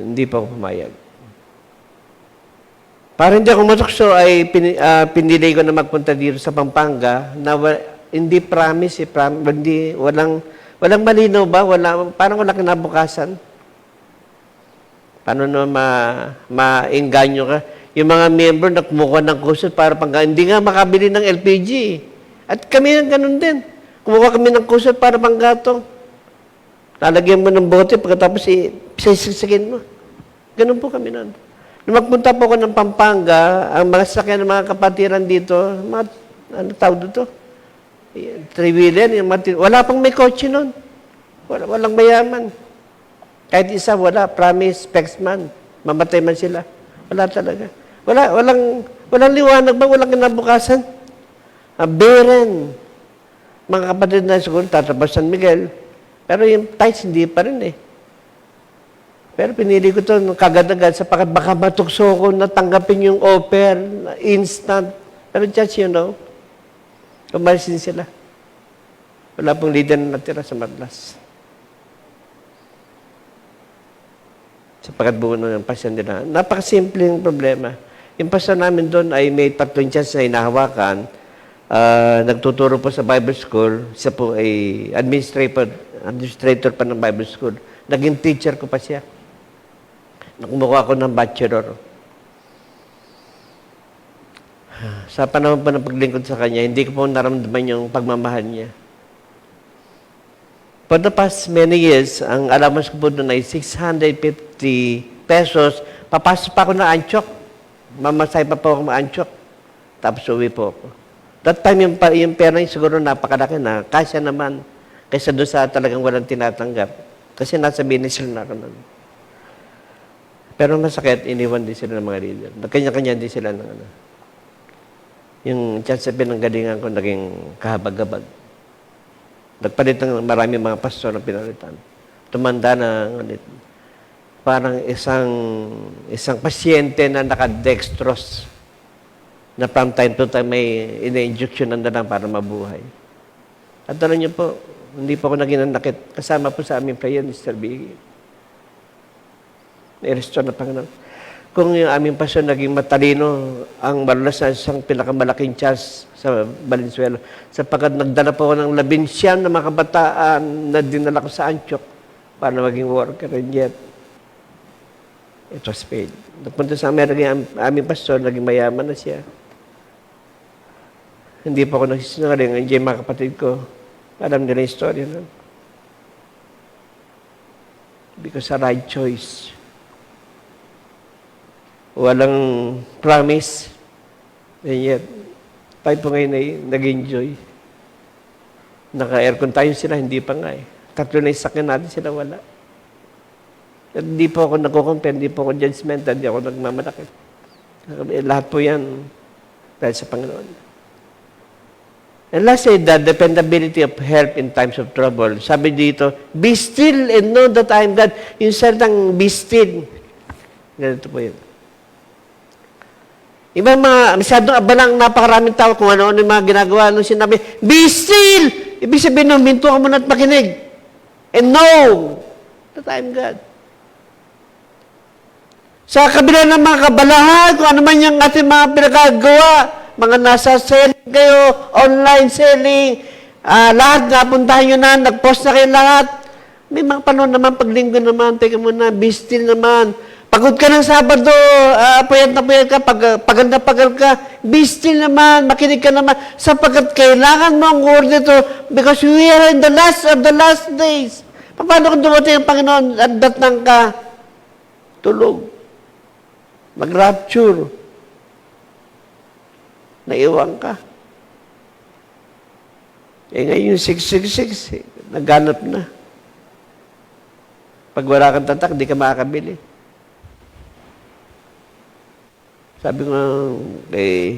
Hindi pa ako pumayag. Para hindi ako matukso, ay pinili ko na magpunta dito sa Pampanga na hindi promise, walang malinaw ba? Parang walang kinabukasan. Paano na ma-engganyo ka? Yung mga member na kumukuha ng kusot para hindi nga makabili ng LPG. At kami ng ganun din. Kumuha kami ng kusot para panggatong. Lalagyan mo ng bote, pagkatapos sisiksikin mo. Ganun po kami nun. Nung magpunta po ako ng Pampanga, ang mga sakyan ng mga kapatiran dito, ano tawag dito? Three-wheeler, wala pang may kotse nun. Walang mayaman. Kahit isa, wala. Promise, spexman. Mamatay man sila. Wala talaga. Walang liwanag ba? Walang kinabukasan. Barren. Mga kapatid na siguro, tatapos San Miguel. Pero yung tithes, hindi pa rin eh. Pero pinili ko ito kagad-agad sapagkat baka matukso ko na tanggapin yung offer, instant. Pero just, umalis din sila. Wala pong leader na natira sa Marlas. Sapagkat buo na yung pasyon nila. Napakasimpleng problema. Yung pasyon namin doon ay may 3 chance na hinahawakan. Nagtuturo po sa Bible School. Siya po ay administrator pa ng Bible School. Naging teacher ko pa siya. Nakumuha ako ng bachelor. Sa panahon pa ng paglingkod sa kanya, hindi ko po naramdaman yung pagmamahal niya. For the past many years, ang allowance ko po doon ay 650 pesos. Papasok pa ako na Antioch. Mamasay pa po ako ma-Antioch. Tapos uwi po ako. That time, yung pera niya siguro napakalaki na. Kasya naman. Kaysa doon sa talagang walang tinatanggap. Kasi nasa Binisil na ako nun. Pero masakit, iniwan din sila ng mga leader. Nagkanya-kanya din sila ng Yung chance na pinanggalingan ko, naging kahabag-habag. Nagpalit ng marami mga pastor na pinalitan. Tumanda na parang isang pasyente na nakadextrose na from time to time may ina-injection ng dalang para mabuhay. At alam niyo po, hindi po ako naging nanakit. Kasama po sa aming prayer, Mr. Biggie. I-restore na Panginoon. Kung yung aming pasyon naging matalino, ang Marlas na isang pinakamalaking chance sa Valenzuela. Sapagkat nagdala po ako ng 11 na mga kabataan na dinala ko sa Antioch para maging worker, and yet it was paid. Nagpunta sa Amerika yung aming pastor, naging mayaman na siya. Hindi pa ako nagsisinungaling. Ang mga kapatid ko, alam nila yung story nun. Because a right choice. Walang promise. And yet, tayo po ngayon ay nag-enjoy. Naka-aircon tayo sila, hindi pa nga eh. 3 na isakyan natin sila, wala. At hindi po ako nagko-compare, hindi po ako judgmental, hindi ako nagmamalaki. Lahat po yan dahil sa Panginoon. And last say that dependability of help in times of trouble. Sabi dito, be still and know that I am God. Yung salitang be still. Ganito po yun. Ibang masyadong abalang napakaraming tao kung ano-ano yung mga ginagawa nung sinabi, be still! Ibig sabihin nung minto ka muna at makinig. And know that I am God. Sa kabila ng mga kabalahan, kung ano man yung ating mga pinagagawa, mga nasa selling kayo, online selling, lahat napuntahan nyo na, nag-post na kayo lahat. May mga panahon naman, paglinggo naman, teka muna, be still naman. Pagod ka ng Sabado, payat na payat ka, pagod na pagod ka, be still naman, makinig ka naman, sapagkat kailangan mo ang word nito because we are in the last of the last days. Paano kung dumating ang Panginoon at datnang ka? Tulog. Mag-rapture. Naiwan ka. Ngayon yung 666, nagganap na. Pag wala kang tatak, di ka makakabili. Sabi ko kay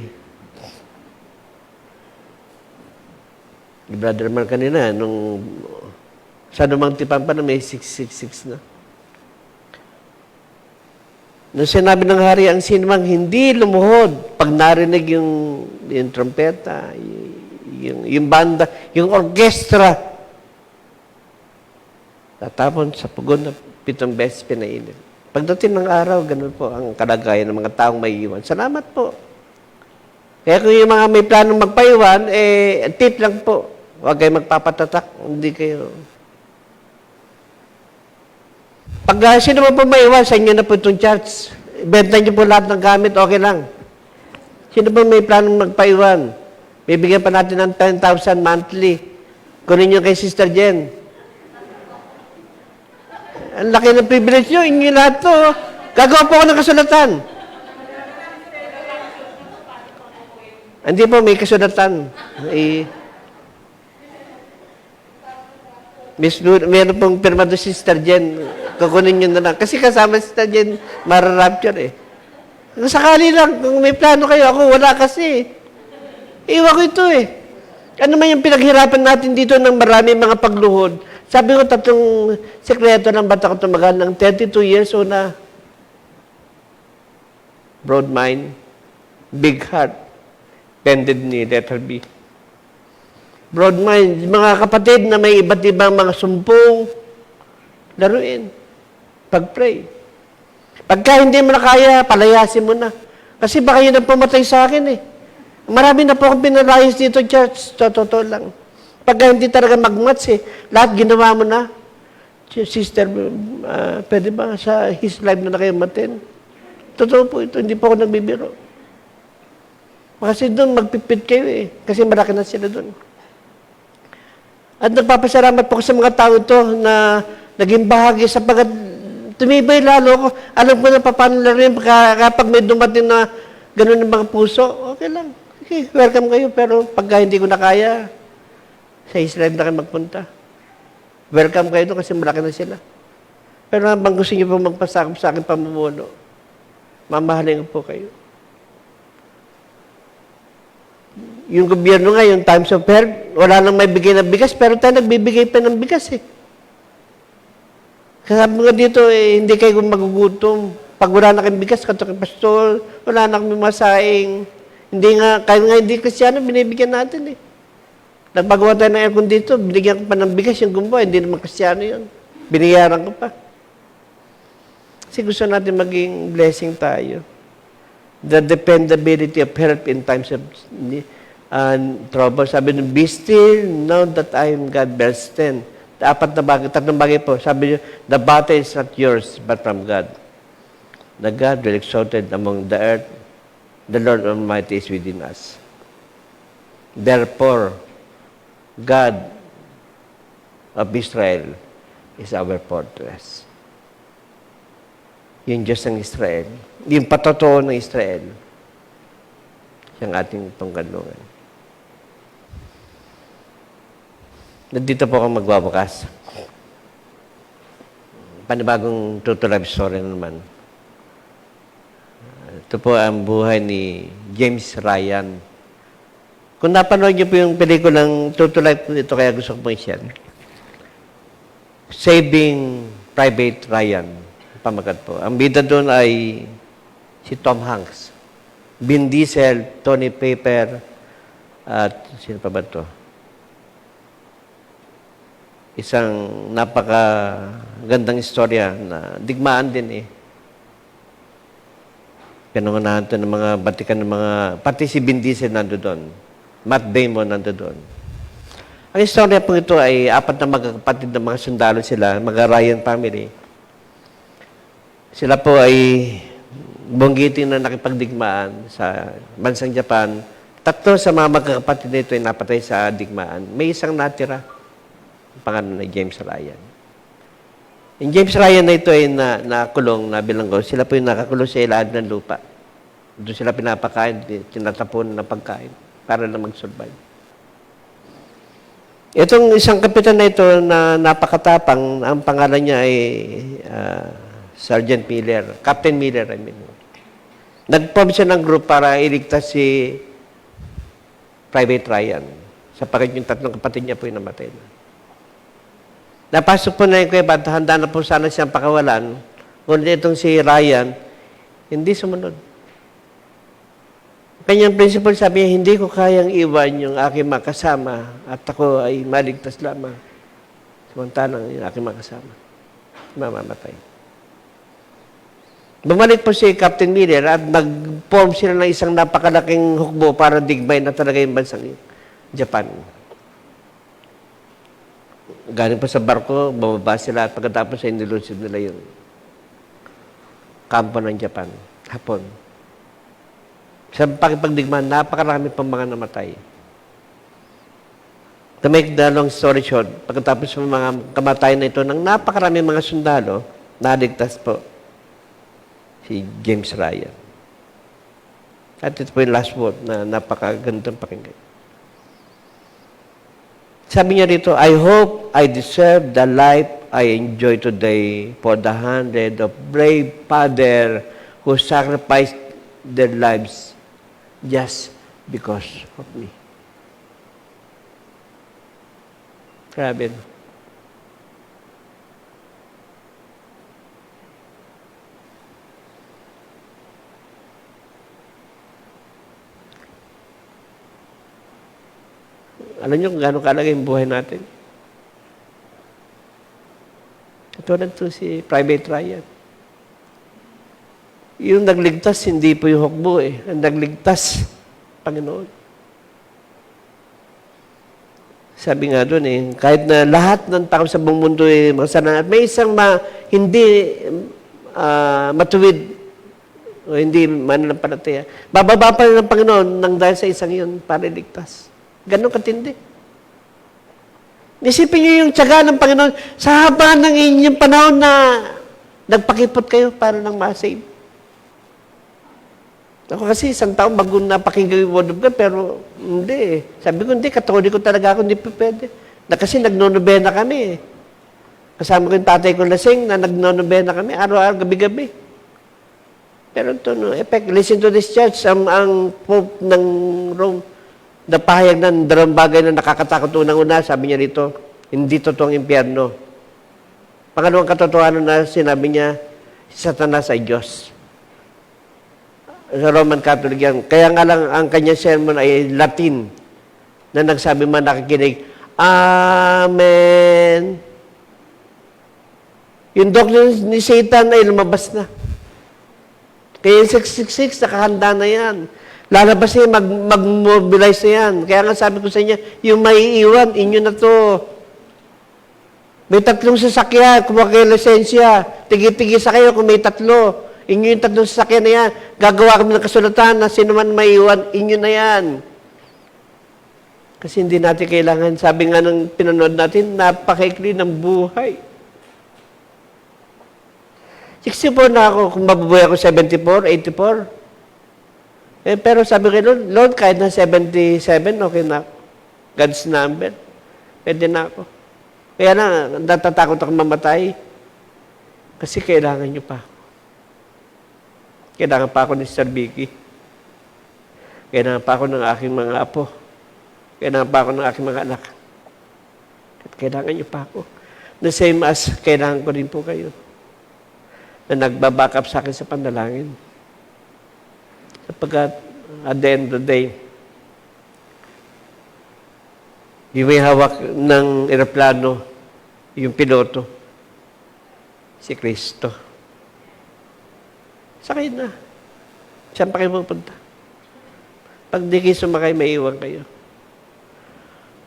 Brother Man kanina, nung sa Dumang Tipan pa na may 666 na. Nung sinabi ng hari, ang sinumang hindi lumuhod pag narinig yung trompeta, yung banda, yung orkestra, tatapon sa pugon na 7 beses pinainit. Pagdating ng araw, ganun po ang kalagayan ng mga taong may iwan. Salamat po. Kaya kung yung mga may planong magpaiwan, tip lang po. Huwag kayo magpapatatak. Hindi kayo. Pag sino mo po maiwan, sa inyo na po itong charts. Benta niyo po lahat ng gamit, okay lang. Sino po may planong magpaiwan? Bibigyan pa natin ng 10,000 monthly. Kunin niyo kay Sister Jen. Ang laki ng privilege nyo, inyo lahat to. Gagawa po ako ng kasulatan. Hindi po, may kasulatan. Meron pong pirma doon si Sister Jen. Kukunin nyo na lang. Kasi kasama si Sister Jen, mararapture eh. Kung sakali lang, kung may plano kayo, ako wala kasi. Iwan ko ito eh. Ano man yung pinaghirapan natin dito ng marami mga pagluhod. Sabi ko, tatlong sekreto ng bata ko tumagal ng 32 years o na. Broad mind, big heart, bended knee, letter B. Broad mind, mga kapatid na may iba't ibang mga sumpong, laruin, pag-pray. Pagka hindi mo na kaya, palayasin mo na. Kasi baka yun ang pumatay sa akin eh. Marami na po akong pinalayas dito, church. Totoo lang. Pagka hindi talaga mag-match eh, lahat ginawa mo na. Sister, pwede ba sa his life na kayo matin? Totoo po ito, hindi po ako nagbibiro. Kasi doon, magpipit kayo eh. Kasi malaki na sila doon. At nagpapasalamat po ko sa mga tao ito na naging bahagi sapagkat tumibay lalo ako. Alam ko na paano na rin kapag may dumating na gano'n ng mga puso, okay lang. Okay, welcome kayo. Pero pagka hindi ko na kaya, sa Israel na kayo magpunta. Welcome kayo doon kasi malaki na sila. Pero habang gusto niyo po magpasakop sa akin pamumuno, mamahalin ko po kayo. Yung gobyerno nga, yung times of help, wala nang may bigay ng bigas, pero tayo nagbibigay pa ng bigas eh. Kasi sabi nga dito, hindi kayo magugutom. Pag wala na kayong bigas, kato kay pastor, wala na kami masaing. Hindi nga, kahit nga hindi Kristyano, binibigyan natin eh. Nagpagawa tayo ng aircon dito, binigyan ko pa ng bigas yung gumbo, hindi naman Kristyano yun. Biniyaran ko pa. Kasi gusto natin maging blessing tayo. The dependability of help in times of trouble. Sabi nyo, be still, know that I am God, verse 10. Tatlong bagay po. Sabi nyo, the battle is not yours, but from God. The God will exalted among the earth. The Lord Almighty is within us. Therefore, God of Israel is our fortress. Yung Diyos ng Israel, yung patotoo ng Israel, siyang ating panggalungan. Nandito po ako magwawakas. Panibagong true life story naman. Ito po ang buhay ni James Ryan. Kung napanood niyo po yung pelikulang True to Life, ito kaya gusto ko po i-share. Saving Private Ryan. Pamagat po. Ang bida doon ay si Tom Hanks, Vin Diesel, Tony Paper, at sino pa ba ito? Isang napakagandang istorya na digmaan din eh. Pinangunahan ito ng mga batikan ng mga, pati si Vin Diesel nando doon. Matt Damon nando doon. Ang istorya po ito ay apat na magkakapatid na mga sundalo sila, mga Ryan family. Sila po ay bunggitin na nakipagdigmaan sa bansang Japan. Tatlo sa mga magkakapatid nito ay napatay sa digmaan. May isang natira. Ang pangalan na James Ryan. Yung James Ryan na ito ay nakulong, nabilanggo. Sila po yung nakakulong sa ilalim ng lupa. Doon sila pinapakain, tinatapon ng pagkain para na mag-survive. Itong isang kapitan na ito na napakatapang, ang pangalan niya ay Sergeant Miller, Captain Miller, I mean. Nag-form siya ng group para iligtas si Private Ryan. Sapagkat yung tatlong kapatid niya po yung namatay na. Napasok po na yung kuya at handa na po sana siyang pakawalan. Ngunit itong si Ryan, hindi sumunod. Kanyang principle sabi niya, hindi ko kayang iwan yung aking makasama at ako ay maligtas lamang. Samantalang yung aking makasama. Mamamatay. Bumalik po si Captain Miller at nag-form sila ng isang napakalaking hukbo para digmay na talaga yung bansang Japan. Galing pa sa barko, bababa sila at pagkatapos ay nilunsod nila yung kampo ng Japan, Hapon. Sa pakipagdigmaan, napakarami pang mga namatay. To make the long story short, pagkatapos ng mga kamatayan na ito, ng napakarami mga sundalo, naligtas po si James Ryan. At ito po yung last word na napakagandang pakinggan. Sabi niya rito, I hope I deserve the life I enjoy today for the hundred of brave father who sacrificed their lives just because of me. Grabe. No? Alam niyo kung gano'ng kalaki yung buhay natin? Ito na ito si Private Ryan. Yung nagligtas, hindi po yung hukbo eh. Ang nagligtas, Panginoon. Sabi nga doon eh, kahit na lahat ng tao sa buong mundo ay makasalanan, at may isang hindi matuwid o hindi mananampalataya, bababa pa rin ng Panginoon nang dahil sa isang yun para iligtas. Ganon katindi. Isipin niyo yung tiyaga ng Panginoon sa haba ng inyong panahon na nagpakipot kayo para lang ma-save. Ako kasi isang taon bago napakinggan yung word of God, pero hindi eh. Sabi ko, hindi, katoliko talaga ako, hindi pa pwede. Kasi nagnonobena kami eh. Kasama ko yung tatay ko lasing na nagnonobena kami, araw-araw, gabi-gabi. Pero ito, no, effect, listen to this church, ang Pope ng Rome, napahayag ng dalawang bagay na nakakatakot unang-una, sabi niya dito, hindi totoong impyerno. Pangalawang katotohanan na sinabi niya, si Satanas ay Diyos. Sa Roman Catholic yan. Kaya nga lang ang kanyang sermon ay Latin na nagsabi man nakikinig, Amen. Yung doctrine ni Satan ay lumabas na. Kaya yung 666, nakahanda na yan. Lalabas niya, mag-mobilize na yan. Kaya nga sabi ko sa inyo, yung maiiwan, inyo na to. May 3 sasakyan, kumuha kayo lisensya. Tigi-tigi sa kayo kung may 3. Inyo yung 3 sasakyan na yan. Gagawa kami ng kasulatan na sino man maiiwan, inyo na yan. Kasi hindi natin kailangan, sabi nga ng pinanood natin, napakaikli ng buhay. 64 na ako, kung mabubuhay ako 74, 84. Pero sabi ko, Lord, kahit na 77, okay na ako. God's number. Pwede na ako. Kaya na, natatakot ako mamatay. Kasi kailangan nyo pa ako. Kailangan pa ako ni Sir Vicky. Kailangan pa ako ng aking mga apo. Kailangan pa ako ng aking mga anak. At kailangan nyo pa ako. The same as kailangan ko rin po kayo. Na nagbaback up sa akin sa panalangin. Sapagkat at the end of the day, yung may hawak ng eroplano, yung piloto, si Kristo. Sakay na. Saan pa kayo pupunta? Pag di kayo sumakay, may iwan kayo.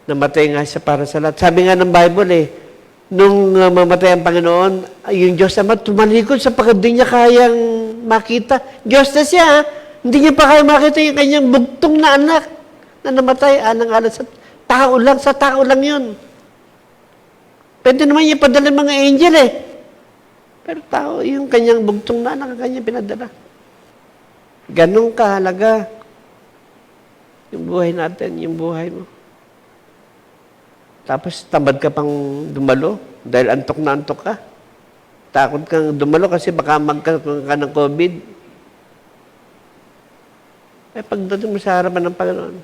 Namatay nga siya para sa lahat. Sabi nga ng Bible eh, nung mamatay ang Panginoon, yung Diyos naman tumalikod sapagkat di niya kayang makita. Diyos na siya, hindi niya pa kaya makita yung kanyang bugtong na anak na namatay, alang-alang sa tao lang yun. Pwede naman niya padala mga angel eh. Pero tao, yung kanyang bugtong na anak, ang kanyang pinadala. Ganun kahalaga yung buhay natin, yung buhay mo. Tapos tamad ka pang dumalo dahil antok na antok ka. Takot kang dumalo kasi baka magkaroon ka ng COVID. Pagdating mo sa harapan ng Panginoon,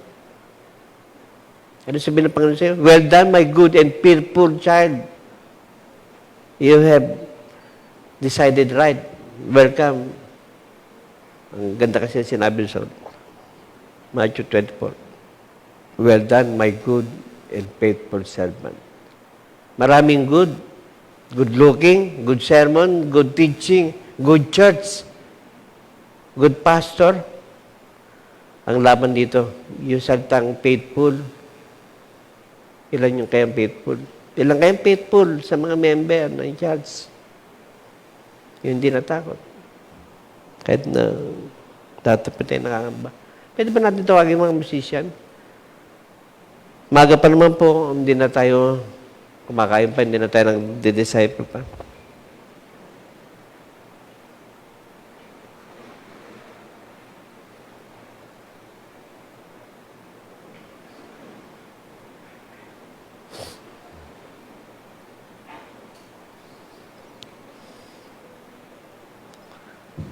ano sabihin ng Panginoon sa'yo? Well done, my good and fearful child. You have decided right. Welcome. Ang ganda kasi sinabi sa Matthew 24. Well done, my good and faithful servant. Maraming good. Good looking, good sermon, good teaching, good church, good pastor. Ang laban dito, yung salitang faithful. Ilan yung kayang faithful? Ilan kayang faithful sa mga member na in charge? Yung hindi natakot. Kahit na tatapit tayo nakakamba. Pwede ba natin tawagin mga musician? Maga pa naman po, hindi na tayo kumakain pa, hindi na tayo nang-disciple pa.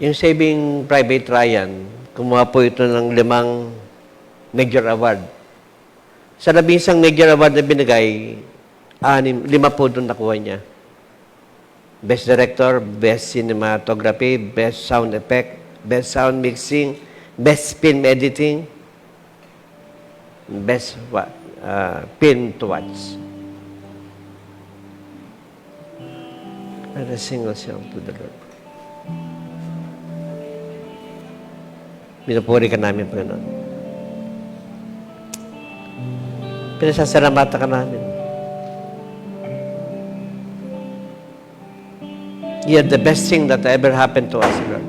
Yung Saving Private Ryan, kumuha po ito ng 5 major award. Sa 11 major award na binigay, 5 po doon nakuha niya. Best Director, Best Cinematography, Best Sound Effect, Best Sound Mixing, Best Film Editing, Best Film to Watch. And a single song to the Lord. Pinupuri ka namin, Panginoon. Pinasasalamatan ka namin. You are the best thing that ever happened to us, Lord.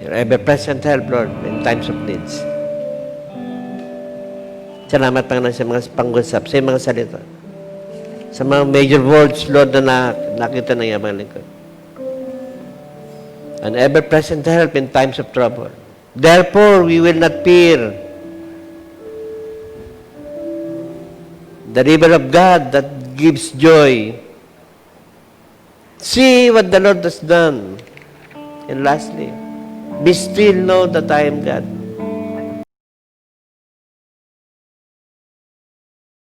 Your ever-present help, Lord, in times of needs. Salamat, Panginoon, sa mga pangusap, sa mga salita. Sa mga major words, Lord, na nakita ng iyong mga lingkod. An ever-present help in times of trouble. Therefore, we will not fear. The river of God that gives joy. See what the Lord has done. And lastly, be still, know that I am God.